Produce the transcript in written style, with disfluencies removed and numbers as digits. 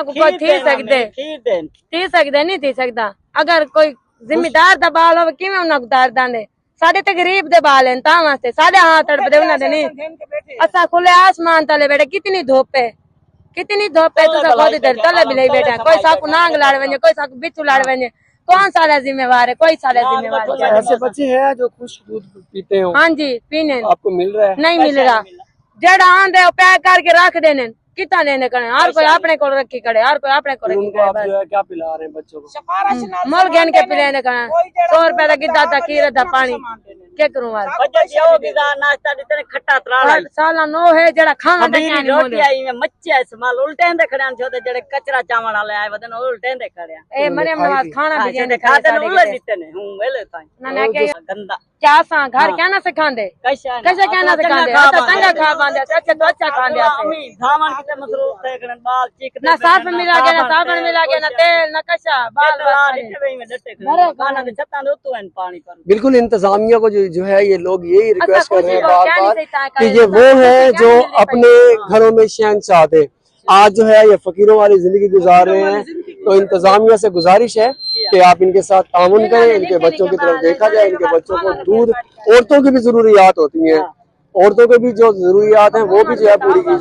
को कोई थी सकते नहीं थी सकता। अगर कोई जिम्मेदार दा बाल हो किवें उन्हां को तार दांदे। साडे ते गरीब दे बाल हैं तां वास्ते साडे हाथ तड़पदे उन्हां दे नहीं। असा खुले आसमान तले बैठे कितनी धूप है तुसा खुद इधर तले भी नहीं बैठा। कोई साकू नांग लाड़ वने कोई साकू बिच्छू लाड़ वने कौन सारा जिम्मेवार है? कोई सारा जिम्मेवार है। ऐसे बच्चे हैं जो खुश दूध पीते हो? हाँ जी पीने आपको मिल रहा है? नहीं मिल रहा। जड़ा आंदे पैक करके रख देने कितना लेने करे। हर कोई अपने को रखी करे हर कोई अपने को रखी करे। बस जो है क्या पिला रहे हैं बच्चों को? मोल घेन के पिलाने का 100 रुपए का गिद्दा था खीर था पानी क्या करूं वाल नाश्ता देते खट्टा तराड़ा साला नो है जड़ा खाना हबीरी रोटी आई में मच्छे समाल उल्टे दे खड़े छोटे जड़े कचरा चावल वाले आए वदन उल्टे दे खड़े ए मरे नवाज खाना भी देने खाते ने उल्टे दिते ने हूं वेले ताई ना ना के गंदा क्या सा घर क्या ना सिखांदे कैसे क्या ना सिखांदे अच्छा चंगा खा बांधे अच्छा तो अच्छा खांदे अम्मी धावन किते मसरूफ थे कने बाल चीक ना साबुन मिला के ना साबुन मिला के ना तेल ना कशा बाल खाना दे छत्ता दे उतो पानी पर। बिल्कुल इंतजामिया को जो है ये लोग यही रिक्वेस्ट कर रहे हैं बार बार कि ये वो है जो अपने घरों में शहंशाह थे। आज जो है ये फकीरों वाली जिंदगी गुजार रहे हैं। तो इंतजामिया से गुजारिश है कि आप इनके साथ तामुन करें। इनके बच्चों की तरफ देखा जाए। इनके बच्चों को दूध औरतों की भी जरूरियात होती हैं। औरतों के भी जो जरूरियात हैं वो भी जो है पूरी की